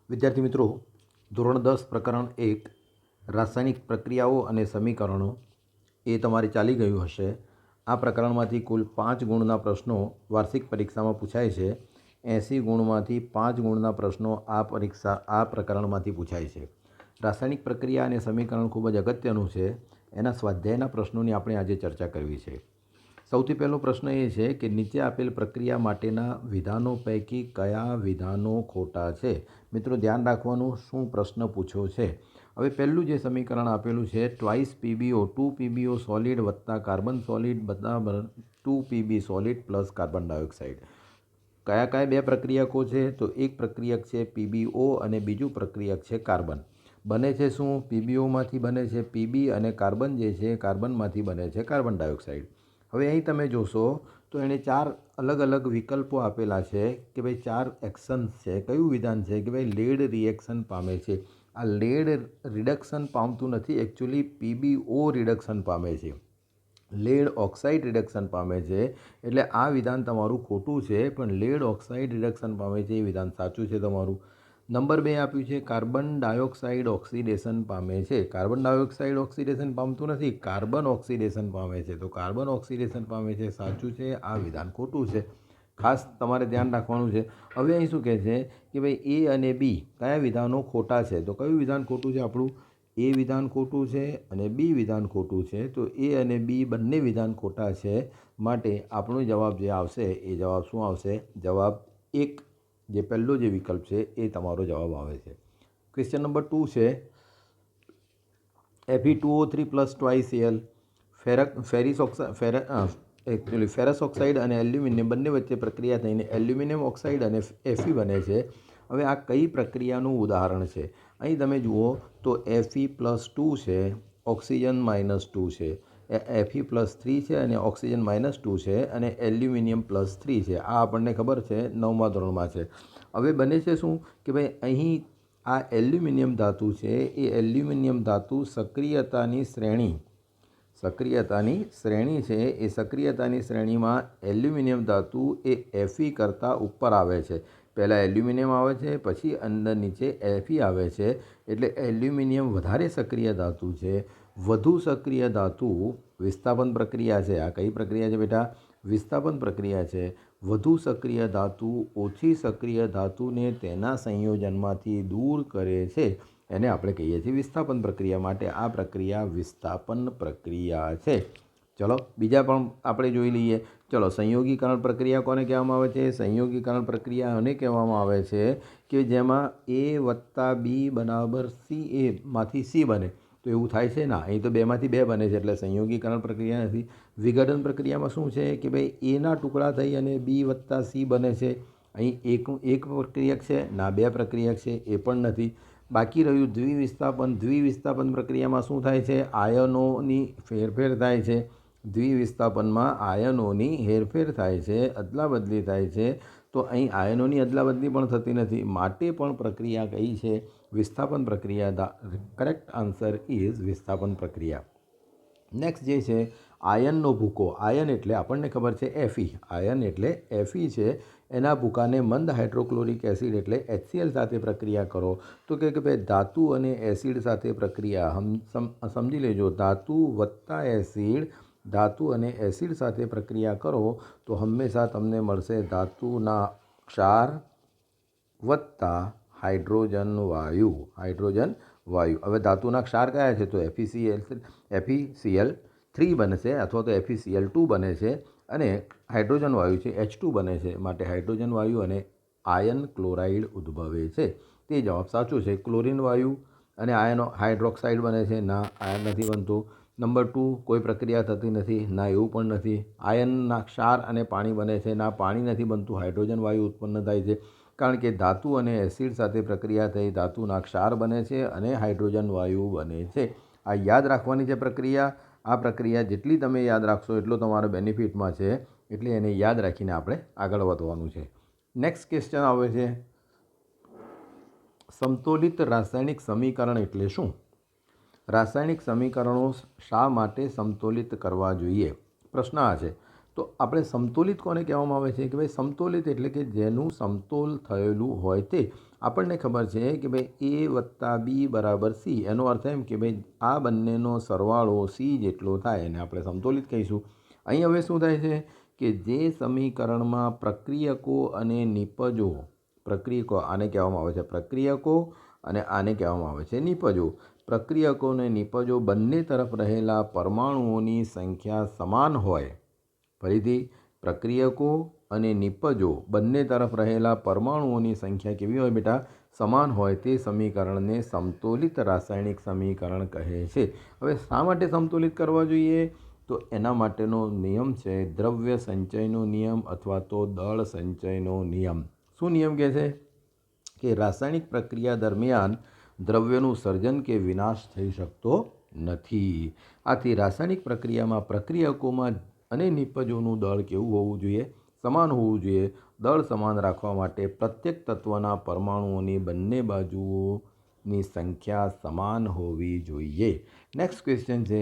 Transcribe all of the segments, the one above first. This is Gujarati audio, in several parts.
વિદ્યાર્થી મિત્રો, ધોરણ 10 પ્રકરણ 1 રાસાયણિક પ્રક્રિયાઓ અને સમીકરણો એ તમારે ચાલી ગયું હશે. આ પ્રકરણમાંથી કુલ 5 ગુણના પ્રશ્નો વાર્ષિક પરીક્ષામાં પૂછાય છે. 80 ગુણમાંથી 5 ગુણના પ્રશ્નો આ પ્રકરણમાંથી પૂછાય છે. રાસાયણિક પ્રક્રિયા અને સમીકરણ ખૂબ જ અગત્યનું છે. એના સ્વાધ્યાયના પ્રશ્નોની આપણે આજે ચર્ચા કરવી છે. સૌથી પહેલો પ્રશ્ન એ છે કે નીચે આપેલ પ્રક્રિયા માટેના વિધાનો પૈકી કયા વિધાનો ખોટા છે? મિત્રો, ધ્યાન રાખવાનું શું પ્રશ્ન પૂછ્યો છે. હવે પહેલું જે સમીકરણ આપેલું છે, ટ્વાઇસ પીબીઓ 2 પીબીઓ સોલિડ વત્તા કાર્બન સોલિડ બરાબર 2 PB solid plus carbon dioxide. કયા કયા બે પ્રક્રિયકો છે? તો એક પ્રક્રિયક છે પીબીઓ અને બીજું પ્રક્રિયક છે કાર્બન. બને છે શું? પીબીઓમાંથી બને છે પીબી અને કાર્બન જે છે કાર્બનમાંથી બને છે કાર્બન ડાયોક્સાઇડ. હવે અહીં તમે જોશો તો એણે 4 અલગ અલગ વિકલ્પો આપેલા છે કે ભાઈ 4 એક્શન્સ છે. કયું વિધાન છે કે ભાઈ લેડ રિએક્શન પામે છે. આ લેડ રિડક્શન પામતું નથી, એકચ્યુઅલી પીબીઓ રિડક્શન પામે છે, લેડ ઓક્સાઇડ રિડક્શન પામે છે. એટલે આ વિધાન તમારું ખોટું છે, પણ લેડ ઓક્સાઇડ રિડક્શન પામે છે એ વિધાન સાચું છે તમારું. નંબર 2 આપ્યું છે કાર્બન ડાયોક્સાઇડ ઓક્સિડેશન પામે છે. કાર્બન ડાયોક્સાઇડ ઓક્સિડેશન પામતું નથી, કાર્બન ઓક્સિડેશન પામે છે. તો કાર્બન ઓક્સિડેશન પામે છે સાચું છે, આ વિધાન ખોટું છે. ખાસ તમારે ધ્યાન રાખવાનું છે. હવે અહીં શું કહે છે કે ભાઈ એ અને બી કયા વિધાનો ખોટા છે? તો કયું વિધાન ખોટું છે આપણું? એ વિધાન ખોટું છે અને બી વિધાન ખોટું છે. તો એ અને બી બંને વિધાન ખોટા છે. માટે આપણો જવાબ જે આવશે એ જવાબ શું આવશે? જવાબ 1, જે પહેલો જે વિકલ્પ છે એ તમારો જવાબ આવે છે. ક્વેશ્ચન નંબર 2 છે Fe2O3 plus twice Al ferrous oxide અને એલ્યુમિનિયમ બંને વચ્ચે પ્રક્રિયા થઈને એલ્યુમિનિયમ ઓક્સાઇડ અને Fe બને છે. હવે આ કઈ પ્રક્રિયાનું ઉદાહરણ છે? અહીં તમે જુઓ તો Fe+2 છે, ઓક્સિજન -2 છે, Fe+3 છે અને ઓક્સિજન -2 છે અને એલ્યુમિનિયમ +3 છે. આ આપણને ખબર છે, 9મા ધોરણમાં છે. હવે બને છે શું કે ભાઈ અહીં આ એલ્યુમિનિયમ ધાતુ છે, એ એલ્યુમિનિયમ ધાતુ સક્રિયતાની શ્રેણી છે. એ સક્રિયતાની શ્રેણીમાં એલ્યુમિનિયમ ધાતુ એ Fe કરતાં ઉપર આવે છે. પહેલાં એલ્યુમિનિયમ આવે છે, પછી અંદર નીચે Fe આવે છે. એટલે એલ્યુમિનિયમ વધારે સક્રિય ધાતુ છે. વધુ સક્રિય ધાતુ વિસ્થાપન પ્રક્રિયા છે. આ કઈ પ્રક્રિયા છે બેટા? વિસ્થાપન પ્રક્રિયા છે. વધુ સક્રિય ધાતુ ઓછી સક્રિય ધાતુને તેના સંયોજનમાંથી દૂર કરે છે. એને આપણે કહીએ છીએ વિસ્થાપન પ્રક્રિયા. માટે આ પ્રક્રિયા વિસ્થાપન પ્રક્રિયા છે. ચલો બીજા પણ આપણે જોઈ લઈએ. ચલો, સંયોગીકરણ પ્રક્રિયા કોને કહેવામાં આવે છે? સંયોગીકરણ પ્રક્રિયા એને કહેવામાં આવે છે કે જેમાં A+B = CA માંથી C બને. તો એવું થાય છે ના, અહીં તો 2માંથી 2 બને છે, એટલે સંયોગીકરણ પ્રક્રિયા નથી. વિઘટન પ્રક્રિયામાં શું છે કે ભાઈ Aના ટુકડા થઈ અને B+C બને છે. અહીં એક પ્રક્રિયક છે ના, 2 પ્રક્રિયક છે, એ પણ નથી. બાકી રહ્યું દ્વિવિસ્થાપન. દ્વિવિસ્થાપન પ્રક્રિયામાં શું થાય છે? આયનોની હેરફેર થાય છે. દ્વિવિસ્થાપનમાં આયનોની હેરફેર થાય છે, અદલાબદલી થાય છે. તો અહીં આયનોની અદલાબદલી પણ થતી નથી. માટે પણ પ્રક્રિયા કઈ છે? વિસ્થાપન પ્રક્રિયા. કરેક્ટ આન્સર ઇઝ વિસ્થાપન પ્રક્રિયા. નેક્સ્ટ જે છે આયનનો ભૂકો. આયન એટલે આપણને ખબર છે Fe. આયન એટલે Fe છે. એના ભૂકાને મંદ હાઇડ્રોક્લોરિક એસિડ એટલે HCl સાથે પ્રક્રિયા કરો. તો કે ભાઈ ધાતુ અને એસિડ સાથે પ્રક્રિયા. સમજી લેજો, ધાતુ વત્તા એસિડ, ધાતુ અને એસિડ સાથે પ્રક્રિયા કરો તો હંમેશા તમને મળશે ધાતુના ક્ષાર વત્તા હાઇડ્રોજન વાયુ. હવે ધાતુના ક્ષાર કયા છે? તો FeCl3 બનશે અથવા તો FeCl2 બને છે અને હાઇડ્રોજન વાયુ છે H2 બને છે. માટે હાઇડ્રોજન વાયુ અને આયન ક્લોરાઇડ ઉદ્ભવે છે. તે જવાબ સાચો છે. ક્લોરિન વાયુ અને હાઇડ્રોક્સાઇડ બને છે ના, આયન નથી બનતું. નંબર 2, કોઈ પ્રક્રિયા થતી નથી ના, એવું પણ નથી. આયનના ક્ષાર અને પાણી બને છે ના, પાણી નથી બનતું, હાઇડ્રોજન વાયુ ઉત્પન્ન થાય છે. કારણ કે ધાતુ અને એસિડ સાથે પ્રક્રિયા થઈ ધાતુના ક્ષાર બને છે અને હાઇડ્રોજન વાયુ બને છે. આ યાદ રાખવાની છે પ્રક્રિયા. આ પ્રક્રિયા જેટલી તમે યાદ રાખશો એટલો તમારા બેનિફિટમાં છે. એટલે એને યાદ રાખીને આપણે આગળ વધવાનું છે. નેક્સ્ટ ક્વેશ્ચન આવે છે સમતોલિત રાસાયણિક સમીકરણ એટલે શું? રાસાયણિક સમીકરણો શા માટે સમતોલિત કરવા જોઈએ? પ્રશ્ન આ છે. તો આપણે સમતોલિત કોને કહેવામાં આવે છે કે ભાઈ સમતોલિત એટલે કે જેનું સમતોલ થયેલું હોય તે. આપણને ખબર છે કે ભાઈ A વત્તા B બરાબર C, એનો અર્થ એમ કે ભાઈ આ બંનેનો સરવાળો C જેટલો થાય એને આપણે સમતોલિત કહીશું. અહીં હવે શું થાય છે કે જે સમીકરણમાં પ્રક્રિયકો અને નિપજો, પ્રક્રિયકો આને કહેવામાં આવે છે પ્રક્રિયકો અને આને કહેવામાં આવે છે નિપજો. પ્રક્રિયકો અને નિપજો બંને તરફ રહેલા પરમાણુઓની સંખ્યા સમાન હોય, ફરીથી પ્રક્રિયકો અને નિપજો બંને તરફ રહેલા પરમાણુઓની સંખ્યા કેવી હોય બેટા? સમાન હોય, તે સમીકરણને સમતોલિત રાસાયણિક સમીકરણ કહે છે. હવે શા માટે સમતોલિત કરવા જોઈએ? તો એના માટેનો નિયમ છે દ્રવ્ય સંચયનો નિયમ અથવા તો દળ સંચયનો નિયમ. શું નિયમ કહે છે? કે રાસાયણિક પ્રક્રિયા દરમિયાન દ્રવ્યનું સર્જન કે વિનાશ થઈ શકતો નથી. આથી રાસાયણિક પ્રક્રિયામાં પ્રક્રિયકોમાં અને નિપજોનું દળ કેવું હોવું જોઈએ? સમાન હોવું જોઈએ. દળ સમાન રાખવા માટે પ્રત્યેક તત્વના પરમાણુઓની બંને બાજુઓની સંખ્યા સમાન હોવી જોઈએ. નેક્સ્ટ ક્વેશ્ચન છે,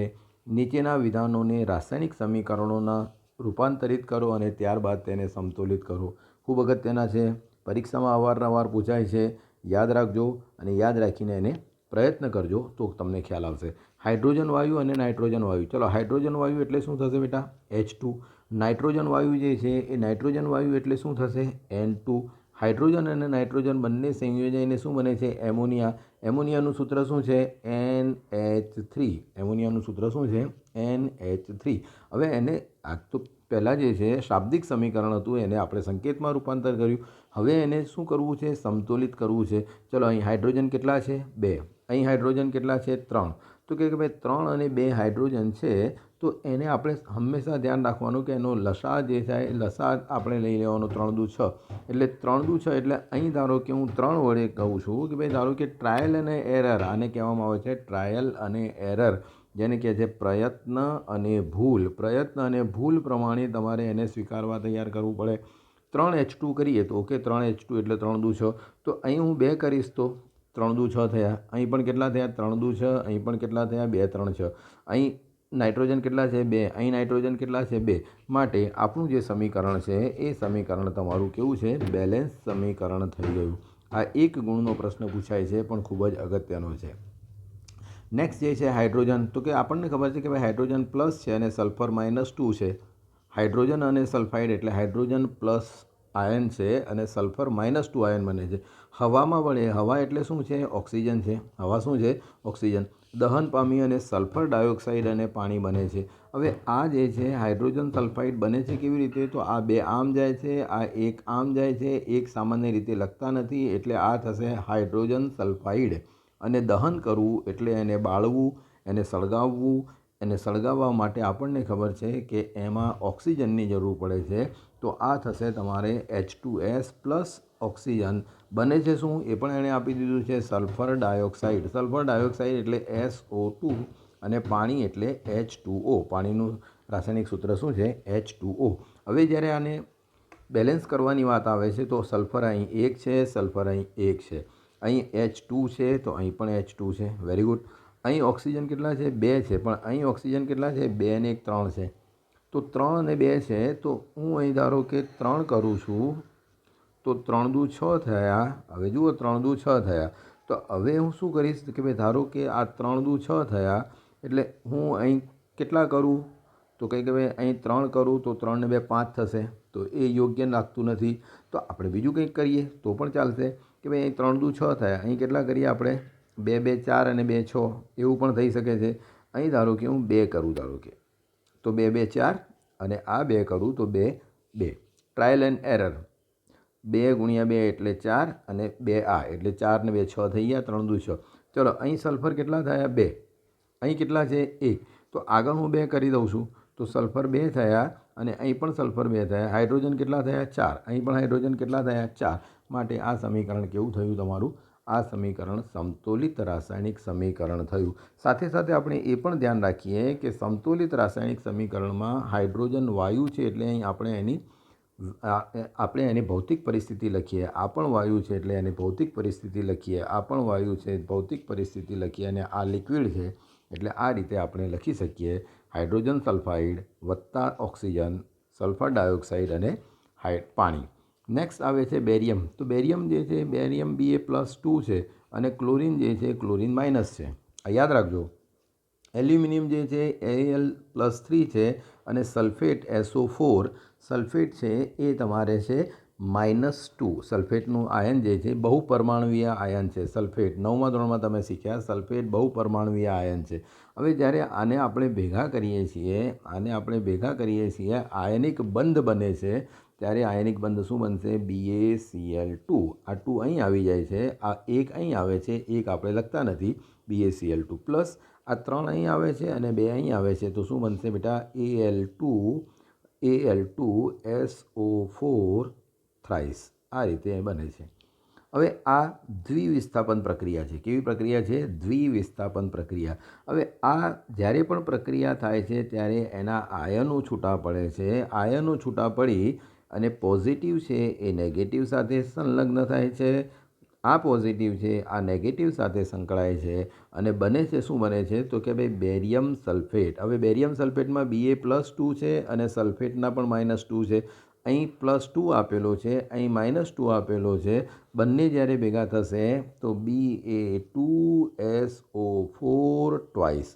નીચેના વિધાનોને રાસાયણિક સમીકરણોના રૂપાંતરિત કરો અને ત્યારબાદ તેને સમતોલિત કરો. ખૂબ અગત્યના છે, પરીક્ષામાં અવારનવાર પૂછાય છે. યાદ રાખજો અને યાદ રાખીને એને પ્રયત્ન કરજો તો તમને ખ્યાલ આવશે. હાઇડ્રોજન વાયુ અને નાઇટ્રોજન વાયુ. ચલો, હાઇડ્રોજન વાયુ એટલે શું થશે બેટા? H2. નાઇટ્રોજન વાયુ જે છે એ નાઇટ્રોજન વાયુ એટલે શું થશે? N2. હાઇડ્રોજન અને નાઇટ્રોજન બંને સંયોજાઈને શું બને છે? એમોનિયા. એમોનિયાનું સૂત્ર શું છે? NH3. એમોનિયાનું સૂત્ર શું છે? NH3. હવે એને આ તો પહેલાં જે છે શાબ્દિક સમીકરણ હતું, એને આપણે સંકેતમાં રૂપાંતર કર્યું. હવે એને શું કરવું છે? સમતોલિત કરવું છે. ચલો, અહીં હાઇડ્રોજન કેટલા છે? 2. અહીં હાઇડ્રોજન કેટલા છે? 3. તો કે ભાઈ 3 અને 2 હાઇડ્રોજન છે, તો એને આપણે હંમેશા ધ્યાન રાખવાનું કે એનો લસા જે થાય, લસા આપણે લઈ લેવાનો 3 દુ 6. એટલે 3 દુ 6 એટલે અહીં ધારો કે હું 3 વડે કહું છું કે ભાઈ ધારો કે ટ્રાયલ અને એરર, આને કહેવામાં આવે છે ટ્રાયલ અને એરર, જેને કહે છે પ્રયત્ન અને ભૂલ. પ્રયત્ન અને ભૂલ પ્રમાણે તમારે એને સ્વીકારવા તૈયાર કરવું પડે. 3H2 કરીએ તો ઓકે, 3H2 એટલે 3 દુ 6. તો અહીં હું 2 કરીશ તો 3 દુ 6 થયા. અહીં પણ કેટલા થયા? 3 દુ 6. અહીં પણ કેટલા થયા? 2 3 6. અહીં નાઇટ્રોજન કેટલા છે? 2. અહીં નાઇટ્રોજન કેટલા છે? 2. માટે આપણું જે સમીકરણ છે એ સમીકરણ તમારું કેવું છે? બેલેન્સ સમીકરણ થઈ ગયું. આ એક ગુણનો પ્રશ્ન પૂછાય છે પણ ખૂબ જ અગત્યનો છે. નેક્સ્ટ જે છે હાઇડ્રોજન. તો કે આપણને ખબર છે કે ભાઈ હાઇડ્રોજન પ્લસ છે અને સલ્ફર -2 છે. હાઇડ્રોજન અને સલ્ફાઇડ એટલે હાઇડ્રોજન પ્લસ આયન છે અને સલ્ફર -2 આયન બને છે. હવામાં વળે, હવા એટલે શું છે? ઓક્સિજન છે. હવા શું છે? ઓક્સિજન. દહન પામી અને સલ્ફર ડાયોક્સાઇડ અને પાણી બને છે. હવે આ જે છે હાઇડ્રોજન સલ્ફાઇડ બને છે કેવી રીતે? તો આ 2 આમ જાય છે, આ 1 આમ જાય છે. એક સામાન્ય રીતે લખતા નથી એટલે આ થશે હાઇડ્રોજન સલ્ફાઇડ. અને દહન કરવું એટલે એને બાળવું, એને સળગાવવું. એને સળગાવવા માટે આપણને ખબર છે કે એમાં ઓક્સિજનની જરૂર પડે છે. તો આ થશે તમારે H2S પ્લસ ઓક્સિજન બને છે શું? એ પણ એણે આપી દીધું છે સલ્ફર ડાયોક્સાઇડ. સલ્ફર ડાયોક્સાઇડ એટલે SO2 અને પાણી એટલે H2O. પાણીનું રાસાયણિક સૂત્ર શું છે? H2O. હવે જ્યારે આને બેલેન્સ કરવાની વાત આવે છે તો સલ્ફર અહીં 1 છે, સલ્ફર અહીં 1 છે. અહીં H2 છે તો અહીં પણ H2 છે. Very good. અહીં ઓક્સિજન કેટલા છે? 2 છે, પણ અહીં ઓક્સિજન કેટલા છે? 2 અને 1 3 છે. તો 3 અને 2 છે, તો હું અહીં ધારો કે 3 કરું છું તો 3 દુ 6 થયા. હવે જુઓ 3 દુ 6 થયા. તો હવે હું શું કરીશ કે ભાઈ ધારો કે આ 3 દુ 6 થયા એટલે હું અહીં કેટલા કરું? તો કંઈ કે ભાઈ અહીં 3 કરું તો 3 ને 2 5 થશે. તો એ યોગ્ય લાગતું નથી. તો આપણે બીજું કંઈક કરીએ તો પણ ચાલશે કે ભાઈ અહીં 3 દુ 6 થયા. અહીં કેટલા કરીએ આપણે? 2 2 4 અને 2 6. એવું પણ થઈ શકે છે. અહીં ધારો કે હું 2 કરું, ધારો કે તો 2 2 4 અને આ 2 કરું તો 2 2. Trial and error. 2 ગુણ્યા 2 એટલે 4 અને 2 આ એટલે 4 ને 2 6 થઈ ગયા. 3 દુ 6. ચલો, અહીં સલ્ફર કેટલા થયા? 2. અહીં કેટલા છે? 1. તો આગળ હું 2 કરી દઉં છું તો સલ્ફર 2 થયા અને અહીં પણ સલ્ફર 2 થયા. હાઇડ્રોજન કેટલા થયા? 4. અહીં પણ હાઇડ્રોજન કેટલા થયા? 4. માટે આ સમીકરણ કેવું થયું તમારું? આ સમીકરણ સમતોલિત રાસાયણિક સમીકરણ થયું. સાથે સાથે આપણે એ પણ ધ્યાન રાખીએ કે સમતોલિત રાસાયણિક સમીકરણમાં હાઇડ્રોજન વાયુ છે એટલે અહીં આપણે એની ભૌતિક પરિસ્થિતિ લખીએ. આ પણ વાયુ છે એટલે એની ભૌતિક પરિસ્થિતિ લખીએ. આ પણ વાયુ છે, ભૌતિક પરિસ્થિતિ લખીએ. અને આ લિક્વિડ છે એટલે આ રીતે આપણે લખી શકીએ હાઇડ્રોજન સલ્ફાઇડ વત્તા ઓક્સિજન સલ્ફર ડાયોક્સાઇડ અને પાણી. નેક્સ્ટ આવે છે બેરિયમ. તો બેરિયમ જે છે બેરિયમ Ba+2 છે અને ક્લોરિન જે છે ક્લોરિન માઇનસ છે. આ યાદ રાખજો. એલ્યુમિનિયમ જે છે Al+3 છે અને સલ્ફેટ SO4 સલ્ફેટ છે એ તમારે છે -2. સલ્ફેટનું આયન જે છે બહુપરમાણુવીય આયન છે. સલ્ફેટ 9મા ધોરણમાં તમે શીખ્યા, સલ્ફેટ બહુપરમાણુવીય આયન છે. હવે જ્યારે આને આપણે ભેગા કરીએ છીએ આયનિક બંધ બને છે, ત્યારે આયનિક બંધ શું બનશે? BaCl2. આ 2 અહીં આવી જાય છે, આ 1 અહીં આવે છે, 1 આપણે લખતા નથી, BaCl2 પ્લસ આ 3 અહીં આવે છે અને 2 અહીં આવે છે, તો શું બનશે બેટા? Al2SO4 thrice. આ રીતે બને છે. હવે આ દ્વિવિસ્થાપન પ્રક્રિયા છે. કેવી પ્રક્રિયા છે? દ્વિવિસ્થાપન પ્રક્રિયા. હવે આ જ્યારે પણ પ્રક્રિયા થાય છે ત્યારે એના આયનો છૂટા પડે છે. આયનો છૂટા પડી અને પોઝિટિવ છે એ નેગેટિવ સાથે સંલગ્ન થાય છે, આ પોઝિટિવ છે આ નેગેટિવ સાથે સંકળાય છે અને બને છે શું બને છે? તો કે ભાઈ બેરિયમ સલ્ફેટ. હવે બેરિયમ સલ્ફેટમાં Ba+2 છે અને સલ્ફેટના પણ -2 છે. અહીં +2 આપેલો છે, અહીં -2 આપેલો છે. બંને જ્યારે ભેગા થશે તો Ba2SO4 ટ્વાઇસ.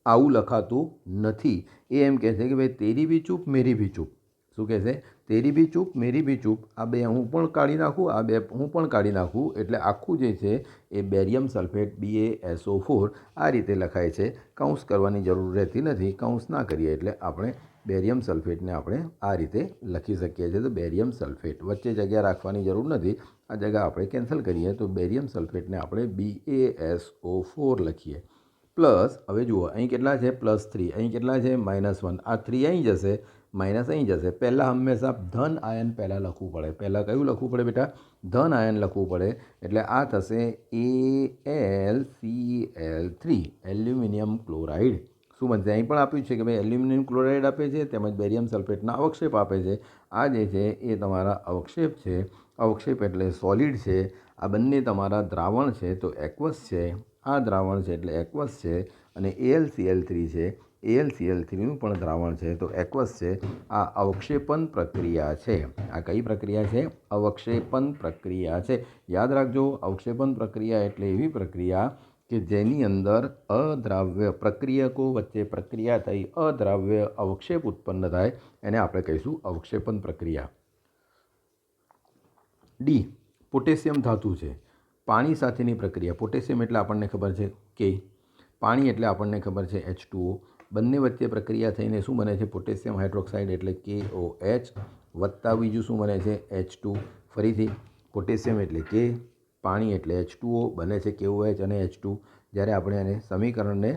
આવું લખાતું નથી. એ એમ કહે છે કે ભાઈ તેરી ભી ચૂપ મેરી ભી ચૂપ. શું કહે છે? તેરી ભી ચૂપ મેરી ભી ચૂપ. આ બે હું પણ કાઢી નાખું, આ બે હું પણ કાઢી નાખું. એટલે આખું જે છે એ બેરિયમ સલ્ફેટ BaSO4 આ રીતે લખાય છે. કૌંસ કરવાની જરૂર રહેતી નથી. કૌંસ ના કરીએ એટલે આપણે બેરિયમ સલ્ફેટને આપણે આ રીતે લખી શકીએ છીએ. તો બેરિયમ સલ્ફેટ, વચ્ચે જગ્યા રાખવાની જરૂર નથી. આ જગ્યા આપણે કેન્સલ કરીએ તો બેરિયમ સલ્ફેટને આપણે BaSO4 લખીએ. પ્લસ હવે જુઓ અહીં કેટલા છે? +3. અહીં કેટલા છે? -1. આ 3 અહીં જશે, માઇનસ અહીં જશે. પહેલાં હંમેશા ધન આયન પહેલાં લખવું પડે. પહેલાં કયું લખવું પડે બેટા? ધન આયન લખવું પડે. એટલે આ થશે AlCl3, એલ્યુમિનિયમ ક્લોરાઇડ. શું બનશે? અહીં પણ આપ્યું છે કે ભાઈ એલ્યુમિનિયમ ક્લોરાઇડ આપે છે, તેમજ બેરિયમ સલ્ફેટના અવક્ષેપ આપે છે. આ જે છે એ તમારા અવક્ષેપ છે. અવક્ષેપ એટલે સોલિડ છે. આ બંને તમારા દ્રાવણ છે તો એક્વસ છે. આ દ્રાવણ છે એટલે એક્વસ છે. અને AlCl3 છે, AlCl3નું પણ દ્રાવણ છે તો એક્વસ છે. આ અવક્ષેપન પ્રક્રિયા છે. આ કઈ પ્રક્રિયા છે? અવક્ષેપન પ્રક્રિયા છે. યાદ રાખજો, અવક્ષેપન પ્રક્રિયા એટલે એવી પ્રક્રિયા કે જેની અંદર અદ્રાવ્ય પ્રક્રિયકો વચ્ચે પ્રક્રિયા થઈ અદ્રાવ્ય અવક્ષેપ ઉત્પન્ન થાય, એને આપણે કહીશું અવક્ષેપન પ્રક્રિયા. ડી. પોટેશિયમ ધાતુ છે. પાણી સાથેની પ્રક્રિયા. પોટેશિયમ એટલે આપણને ખબર છે કે, પાણી એટલે આપણને ખબર છે H2O. બંને વચ્ચે પ્રક્રિયા થઈને શું બને છે? પોટેશિયમ હાઇડ્રોક્સાઇડ એટલે KOH વત્તા બીજું શું બને છે? H2. ફરીથી પોટેશિયમ એટલે K, પાણી એટલે H2O, બને છે KOH અને H2. જ્યારે આપણે એને સમીકરણને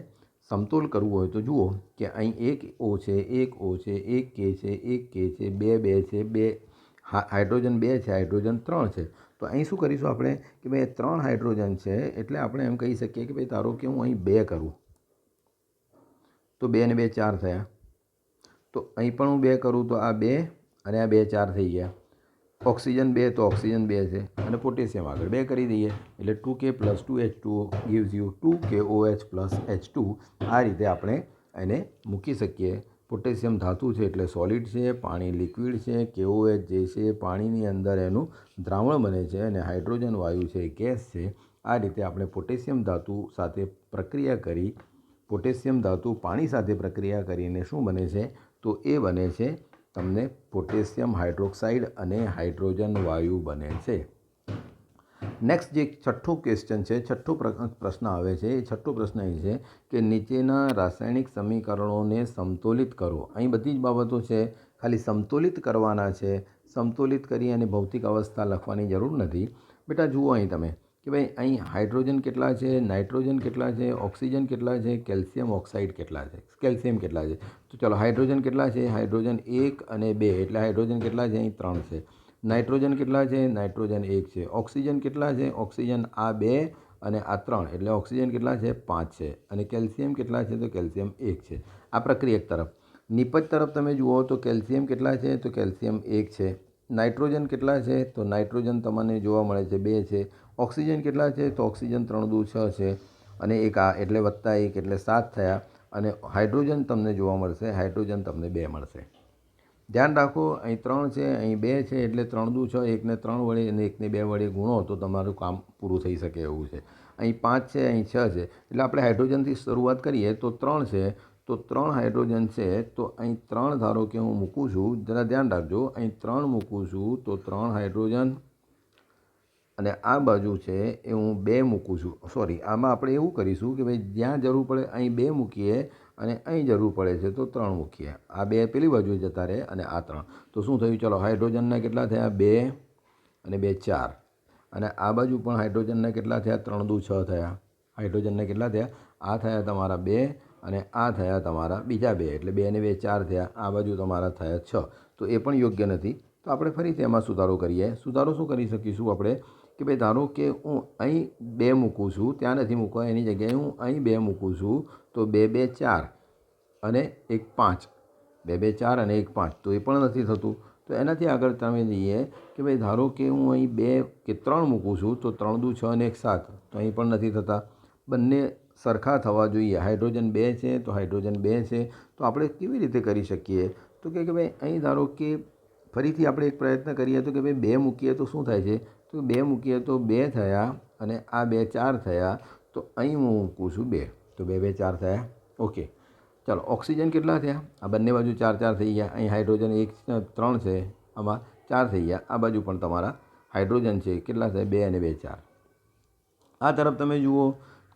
સમતોલ કરવું હોય તો જુઓ કે અહીં એક O છે, એક O છે, એક K છે, એક K છે, બે છે, બે હાઇડ્રોજન 2 છે, હાઇડ્રોજન 3 છે. તો અહીં શું કરીશું આપણે કે ભાઈ 3 હાઇડ્રોજન છે એટલે આપણે એમ કહી શકીએ કે ભાઈ ધારો કે હું અહીં 2 કરું તો 2 ને 2 4 થયા. તો અહીં પણ હું 2 કરું તો આ 2 અને આ 2 4 થઈ ગયા. ઓક્સિજન 2 તો ઓક્સિજન 2 છે અને પોટેશિયમ આગળ 2 કરી દઈએ એટલે 2K + 2H2O gives you 2KOH + H2. આ રીતે આપણે એને મૂકી શકીએ. પોટેશિયમ ધાતુ છે એટલે સોલિડ છે, પાણી લિક્વિડ છે, KOH જે છે પાણીની અંદર એનું દ્રાવણ બને છે અને હાઇડ્રોજન વાયુ છે એ ગેસ છે. આ રીતે આપણે પોટેશિયમ ધાતુ સાથે પ્રક્રિયા કરી, પોટેશિયમ ધાતુ પાણી સાથે પ્રક્રિયા કરીને શું બને છે? તો એ બને છે તમને પોટેશિયમ હાઇડ્રોક્સાઇડ અને હાઇડ્રોજન વાયુ બને છે. નેક્સ્ટ જે છઠ્ઠો ક્વેશ્ચન છે, છઠ્ઠો પ્રશ્ન આવે છે, એ છઠ્ઠો પ્રશ્ન એ છે કે નીચેના રાસાયણિક સમીકરણોને સમતોલિત કરો. અહીં બધી જ બાબતો છે, ખાલી સમતોલિત કરવાના છે. સમતોલિત કરી અને ભૌતિક અવસ્થા લખવાની જરૂર નથી. બેટા જુઓ અહીં તમે કે ભાઈ અહીં હાઇડ્રોજન કેટલા છે, નાઇટ્રોજન કેટલા છે, ઓક્સિજન કેટલા છે, કેલ્શિયમ ઓક્સાઇડ કેટલા છે, કેલ્શિયમ કેટલા છે. તો ચાલો હાઇડ્રોજન કેટલા છે? હાઇડ્રોજન 1 અને 2 એટલે હાઇડ્રોજન કેટલા છે? અહીં 3 છે. નાઇટ્રોજન કેટલા છે? નાઇટ્રોજન 1 છે. ઓક્સિજન કેટલા છે? ઓક્સિજન આ 2 અને આ 3 એટલે ઓક્સિજન કેટલા છે? 5 છે. અને કેલ્શિયમ કેટલા છે? તો કેલ્શિયમ 1 છે. આ પ્રક્રિયક તરફ. નિપજ તરફ તમે જુઓ તો કેલ્શિયમ કેટલા છે? તો કેલ્શિયમ 1 છે. નાઇટ્રોજન કેટલા છે? તો નાઇટ્રોજન તમને જોવા મળે છે 2 છે. ઓક્સિજન કેટલા છે? તો ઓક્સિજન 3 દુ 6 છે અને એક આ એટલે વત્તા 1 એટલે 7 થયા. અને હાઇડ્રોજન તમને જોવા મળશે, હાઇડ્રોજન તમને 2 મળશે. ધ્યાન રાખો, અહીં 3 છે, અહીં 2 છે, એટલે 3 દુ 6, એકને 3 વડે અને એકને 2 વડે ગુણો તો તમારું કામ પૂરું થઈ શકે એવું છે. અહીં 5 છે, અહીં 6 છે, એટલે આપણે હાઇડ્રોજનથી શરૂઆત કરીએ તો 3 છે, તો 3 હાઇડ્રોજન છે, તો અહીં 3 ધારો કે હું મૂકું છું, જરા ધ્યાન રાખજો, અહીં 3 મૂકું છું તો 3 હાઇડ્રોજન, અને આ બાજુ છે એ હું 2 મૂકું છું. સોરી, આમાં આપણે એવું કરીશું કે ભાઈ જ્યાં જરૂર પડે અહીં 2 મૂકીએ અને અહીં જરૂર પડે છે તો 3 મૂકીએ. આ 2 પેલી બાજુએ જતા રહે અને આ 3. તો શું થયું? ચલો, હાઇડ્રોજનના કેટલા થયા? 2 અને 2 4. અને આ બાજુ પણ હાઇડ્રોજનના કેટલા થયા? 3 દુ 6 થયા. હાઇડ્રોજનના કેટલા થયા? આ થયા તમારા 2 અને આ થયા તમારા બીજા 2, એટલે 2 ને 2 4 થયા. આ બાજુ તમારા થયા 6. તો એ પણ યોગ્ય નથી. તો આપણે ફરીથી એમાં સુધારો કરીએ. સુધારો શું કરી શકીશું આપણે કે ભાઈ ધારો કે હું અહીં 2 મૂકું છું, ત્યાં નથી મૂકવા, એની જગ્યાએ હું અહીં 2 મૂકું છું, તો 2 2 4 અને 1 5. 2 2 4 અને 1 5, તો એ પણ નથી થતું. તો એનાથી આગળ તમે જઈએ કે ભાઈ ધારો કે હું અહીં 2 કે 3 મૂકું છું, તો 3 દુ 6 અને 1 7, તો અહીં પણ નથી થતા. બંને સરખા થવા જોઈએ. હાઇડ્રોજન 2 છે તો હાઇડ્રોજન 2 છે, તો આપણે કેવી રીતે કરી શકીએ? તો કે ભાઈ અહીં ધારો કે ફરીથી આપણે એક પ્રયત્ન કરીએ તો કે ભાઈ 2 મૂકીએ તો શું થાય છે? તો 2 મૂકીએ તો 2 થયા અને આ 2 4 થયા, તો અહીં હું મૂકું છું 2, તો 2 2 4 થયા. ઓકે, ચાલો, ઓક્સિજન કેટલા થયા? આ બંને બાજુ 4 4 થઈ ગયા. અહીં હાઇડ્રોજન 1 3 છે, આમાં 4 થઈ ગયા. આ બાજુ પણ તમારા હાઇડ્રોજન છે, કેટલા થયા? 2 અને 2 4. આ તરફ તમે જુઓ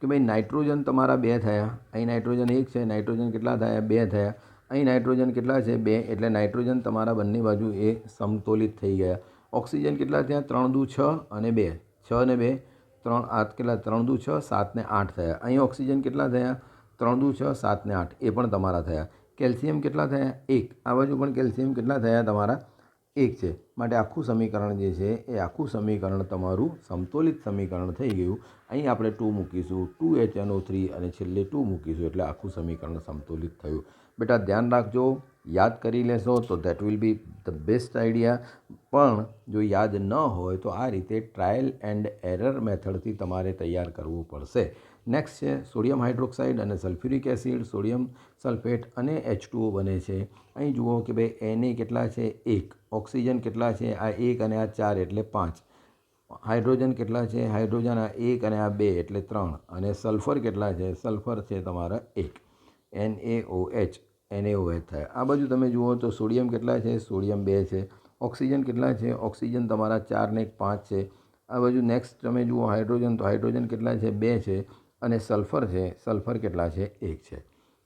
કે ભાઈ નાઇટ્રોજન તમારા 2 થયા. અહીં નાઇટ્રોજન 1 છે, નાઇટ્રોજન કેટલા થયા? 2 થયા. અહીં નાઇટ્રોજન કેટલા છે? 2, એટલે નાઇટ્રોજન તમારા બંને બાજુ એ સમતોલિત થઈ ગયા. ઓક્સિજન કેટલા થયા? 3 દુ 6 અને 2, 6 ને 2 3, આ કેટલા? 3 દુ 6, 7 ને 8 થયા. અહીં ઓક્સિજન કેટલા થયા? 3 દુ 6, 7 ને 8, એ પણ તમારા થયા. કેલ્શિયમ કેટલા થયા? 1. આ બાજુ પણ કેલ્શિયમ કેટલા થયા? તમારા 1 છે. માટે આખું સમીકરણ જે છે એ આખું સમીકરણ તમારું સમતોલિત સમીકરણ થઈ ગયું. અહીં આપણે 2 મૂકીશું, 2HNO3, અને છેલ્લે 2 મૂકીશું, એટલે આખું સમીકરણ સમતોલિત થયું. બેટા ધ્યાન રાખજો, યાદ કરી લેશો તો that will be the best idea. પણ જો યાદ ન હોય તો આ રીતે ટ્રાયલ એન્ડ એરર મેથડથી તમારે તૈયાર કરવું પડશે. નેક્સ્ટ છે સોડિયમ હાઇડ્રોક્સાઇડ અને સલ્ફ્યુરિક એસિડ. સોડિયમ સલ્ફેટ અને H2O બને છે. અહીં જુઓ કે ભાઈ Na કેટલા છે? 1. ઓક્સિજન કેટલા છે? આ 1 અને આ 4 એટલે 5. હાઇડ્રોજન કેટલા છે? હાઇડ્રોજન આ 1 અને આ 2 એટલે 3. અને સલ્ફર કેટલા છે? સલ્ફર છે તમારા 1. NaOH થાય. આ બાજુ તમે જુઓ તો સોડિયમ કેટલા છે? સોડિયમ 2 છે. ઓક્સિજન કેટલા છે? ઓક્સિજન તમારા 4 ને 5 છે. આ બાજુ નેક્સ્ટ તમે જુઓ હાઇડ્રોજન, તો હાઇડ્રોજન કેટલા છે? 2 છે. અને સલ્ફર છે, સલ્ફર કેટલા છે? 1 છે.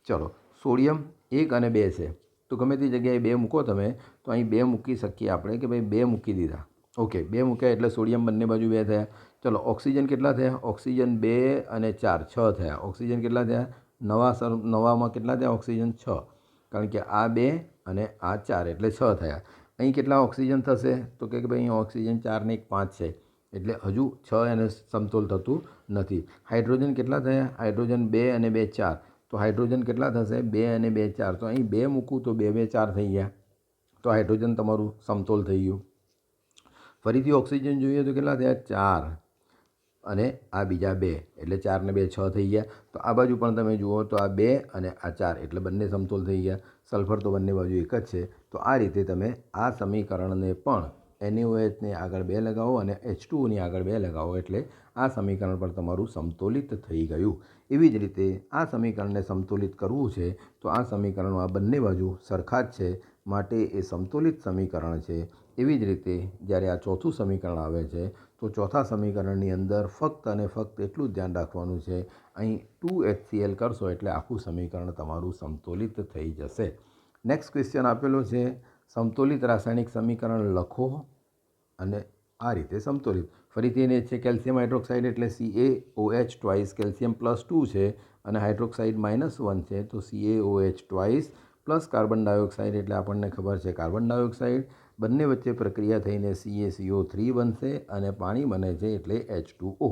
ચલો, સોડિયમ 1 અને 2 છે, તો ગમે તે જગ્યાએ 2 મૂકો તમે, તો અહીં 2 મૂકી શકીએ આપણે કે ભાઈ 2 મૂકી દીધા. ઓકે, 2 મૂક્યા એટલે સોડિયમ બંને બાજુ 2 થયા. ચલો, ઓક્સિજન કેટલા થયા? ઓક્સિજન 2 અને 4 6 થયા. ઓક્સિજન કેટલા થયા? નવામાં કેટલા થયા? ઓક્સિજન 6, કારણ કે આ 2 અને આ 4 એટલે 6 થયા. અહીં કેટલા ઓક્સિજન થશે? તો કે ભાઈ અહીં ઓક્સિજન 4 ને 1 5 છે, એટલે હજુ 6 એને સમતોલ થતું નથી. હાઇડ્રોજન કેટલા થયા? હાઇડ્રોજન 2 અને 2 4, તો હાઇડ્રોજન કેટલા થશે? 2 અને 2 4, તો અહીં 2 મૂકું તો 2 2 4 થઈ ગયા, તો હાઇડ્રોજન તમારું સમતોલ થઈ ગયું. ફરીથી ઓક્સિજન જોઈએ તો કેટલા થયા? 4 અને આ બીજા 2, એટલે 4 ને 2 6 થઈ ગયા. તો આ બાજુ પણ તમે જુઓ તો આ 2 અને આ 4, એટલે બંને સમતોલ થઈ ગયા. સલ્ફર તો બંને બાજુ એક જ છે. તો આ રીતે તમે આ સમીકરણને પણ NaOHને આગળ 2 લગાવો અને H2Oની આગળ 2 લગાવો, એટલે આ સમીકરણ પર તમારું સમતોલિત થઈ ગયું. એવી જ રીતે આ સમીકરણને સમતોલિત કરવું છે તો આ સમીકરણમાં બંને બાજુ સરખા જ છે, માટે એ સમતોલિત સમીકરણ છે. એવી જ રીતે જ્યારે આ ચોથું સમીકરણ આવે છે તો ચોથા સમીકરણની અંદર ફક્ત અને ફક્ત એટલું જ ધ્યાન રાખવાનું છે, અહીં 2HCl કરશો એટલે આખું સમીકરણ તમારું સમતોલિત થઈ જશે. નેક્સ્ટ ક્વેશ્ચન આપેલો છે, સમતોલિત રાસાયણિક સમીકરણ લખો અને આ રીતે સમતોલિત. ફરીથી એને છે કેલ્શિયમ હાઇડ્રોક્સાઇડ એટલે CaOH ટ્વાઇસ, કેલ્શિયમ +2 છે અને હાઇડ્રોક્સાઇડ -1 છે, તો CaOH twice plus carbon dioxide એટલે આપણને ખબર છે કાર્બન ડાયોક્સાઇડ, બંને વચ્ચે પ્રક્રિયા થઈને CaCO3 બનશે અને પાણી બને છે એટલે H2O.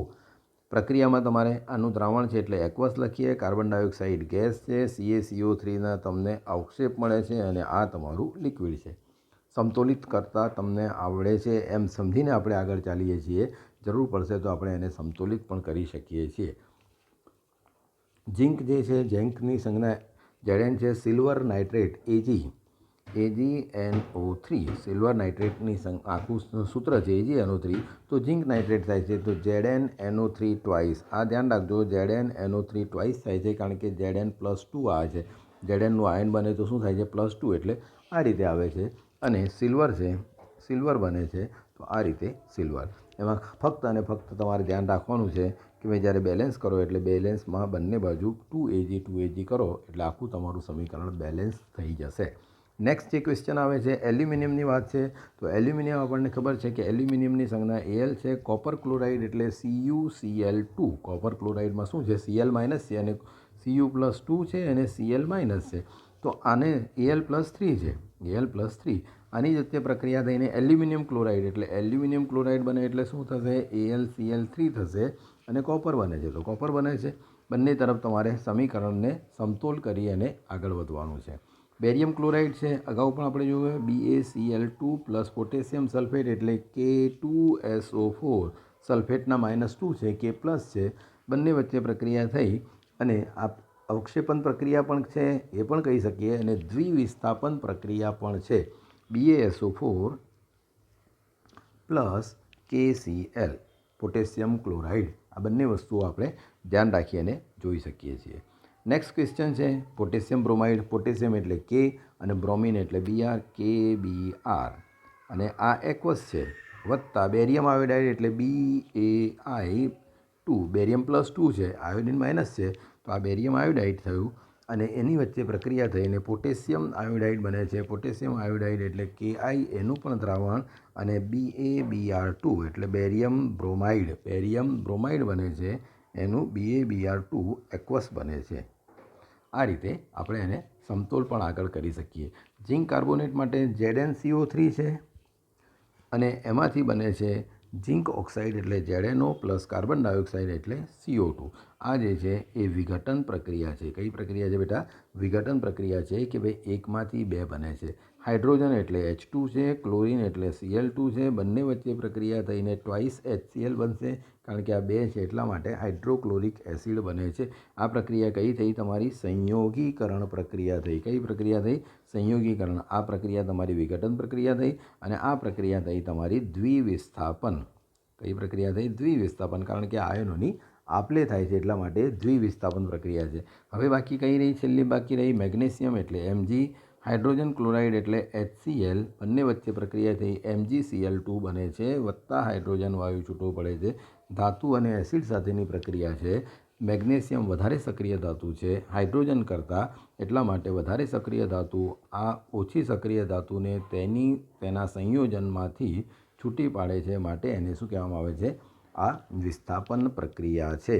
પ્રક્રિયામાં તમારે આનું દ્રાવણ છે એટલે એક્વસ લખીએ, કાર્બન ડાયોક્સાઇડ ગેસ છે, CaCO3ના તમને અવક્ષેપ મળે છે અને આ તમારું લિક્વિડ છે. સમતોલિત કરતાં તમને આવડે છે એમ સમજીને આપણે આગળ ચાલીએ છીએ. જરૂર પડશે તો આપણે એને સમતોલિત પણ કરી શકીએ છીએ. ઝિંક જે છે, ઝિંકની સંજ્ઞા Zn છે. Silver nitrate Ag, AgNO3 silver નાઇટ્રેટની આખું સૂત્ર છે AgNO3. તો ઝીંક નાઇટ્રેટ થાય છે તો ZnNO3 ટ્વાઇસ. આ ધ્યાન રાખજો, ZnNO3 ટ્વાઇસ થાય છે કારણ કે Zn+2 આવે છે. Znનું આયન બને તો શું થાય છે? +2, એટલે આ રીતે આવે છે. અને સિલ્વર છે, સિલ્વર બને છે તો આ રીતે સિલ્વર. એમાં ફક્ત અને ફક્ત તમારે ધ્યાન રાખવાનું છે કે ભાઈ જ્યારે બેલેન્સ કરો એટલે બેલેન્સમાં બંને બાજુ 2Ag કરો એટલે આખું તમારું સમીકરણ બેલેન્સ થઈ જશે. નેક્સ્ટ જે ક્વેશ્ચન આવે છે એલ્યુમિનિયમની વાત છે. તો એલ્યુમિનિયમ આપણને ખબર છે કે એલ્યુમિનિયમની સંજ્ઞા Al છે. કોપર ક્લોરાઇડ એટલે CuCl2. કોપર ક્લોરાઇડમાં શું છે? Cl- છે અને Cu+2 છે અને Cl- છે. તો આને Al+3 છે, Al+3. આની જ રીતે પ્રક્રિયા થઈને એલ્યુમિનિયમ ક્લોરાઇડ એટલે એલ્યુમિનિયમ ક્લોરાઇડ બને એટલે શું થશે? AlCl3 થશે અને કોપર બને છે તો કોપર બને છે. બંને તરફ તમારે સમીકરણને સમતોલ કરી અને આગળ વધવાનું છે. બેરિયમ ક્લોરાઇડ છે, અગાઉ પણ આપણે જોયું BaCl2 પ્લસ પોટેશિયમ સલ્ફેટ એટલે K2SO4. સલ્ફેટના -2 છે, K પ્લસ છે. બંને વચ્ચે પ્રક્રિયા થઈ અને આ અવક્ષેપન પ્રક્રિયા પણ છે એ પણ કહી શકીએ અને દ્વિવિસ્થાપન પ્રક્રિયા પણ છે. BaSO4 plus KCl potassium chloride. આ બંને વસ્તુઓ આપણે ધ્યાન રાખી અને જોઈ શકીએ છીએ. નેક્સ્ટ ક્વેશ્ચન છે પોટેશિયમ બ્રોમાઇડ. પોટેશિયમ એટલે K અને બ્રોમિન એટલે Br, KBr. અને આ એક્વસ છે વત્તા બેરિયમ આયોડાઇડ એટલે BaI2. બેરિયમ +2 છે, આયોડિન માઇનસ છે તો આ બેરિયમ આયોડાઇડ થયું અને એની વચ્ચે પ્રક્રિયા થઈને પોટેશિયમ આયોડાઇડ બને છે. પોટેશિયમ આયોડાઇડ એટલે Ki, એનું પણ દ્રાવણ અને BaBr2 એટલે બેરિયમ બ્રોમાઇડ. બેરિયમ બ્રોમાઇડ બને છે, એનું BaBr2 એક્વસ બને છે. આ રીતે આપણે એને સમતોલ પણ આગળ કરી શકીએ. ઝીંક કાર્બોનેટ માટે ZnCO3 છે અને એમાંથી બને છે ઝીંક ઓક્સાઇડ એટલે ZnO પ્લસ કાર્બન ડાયોક્સાઇડ એટલે CO2. આ જે છે એ વિઘટન પ્રક્રિયા છે. કઈ પ્રક્રિયા છે બેટા? વિઘટન પ્રક્રિયા છે કે ભાઈ એકમાંથી બે બને છે. હાઇડ્રોજન એટલે H2 છે, ક્લોરિન એટલે Cl2 છે. બંને વચ્ચે પ્રક્રિયા થઈને ટ્વાઇસ HCl બનશે કારણ કે આ બે છે એટલા માટે હાઇડ્રોક્લોરિક એસિડ બને છે. આ પ્રક્રિયા કઈ થઈ? તમારી સંયોગીકરણ પ્રક્રિયા થઈ. કઈ પ્રક્રિયા થઈ? સંયોગીકરણ. આ પ્રક્રિયા તમારી વિઘટન પ્રક્રિયા થઈ અને આ પ્રક્રિયા થઈ તમારી દ્વિવિસ્થાપન. કઈ પ્રક્રિયા થઈ? દ્વિવિસ્થાપન. કારણ કે આયનોની આપલે થાય છે એટલા માટે દ્વિવિસ્થાપન પ્રક્રિયા છે. હવે બાકી કઈ રહી? છેલ્લી બાકી રહી મેગ્નેશિયમ એટલે Mg. હાઇડ્રોજન ક્લોરાઇડ એટલે HCl. બંને વચ્ચે પ્રક્રિયા થઈ MgCl2 બને છે વત્તા હાઇડ્રોજન વાયુ છૂટો પડે છે. ધાતુ અને એસિડ સાથેની પ્રક્રિયા છે. મેગ્નેશિયમ વધારે સક્રિય ધાતુ છે હાઇડ્રોજન કરતાં, એટલા માટે વધારે સક્રિય ધાતુ આ ઓછી સક્રિય ધાતુને તેના સંયોજનમાંથી છૂટી પાડે છે, માટે એને શું કહેવામાં આવે છે? આ વિસ્થાપન પ્રક્રિયા છે.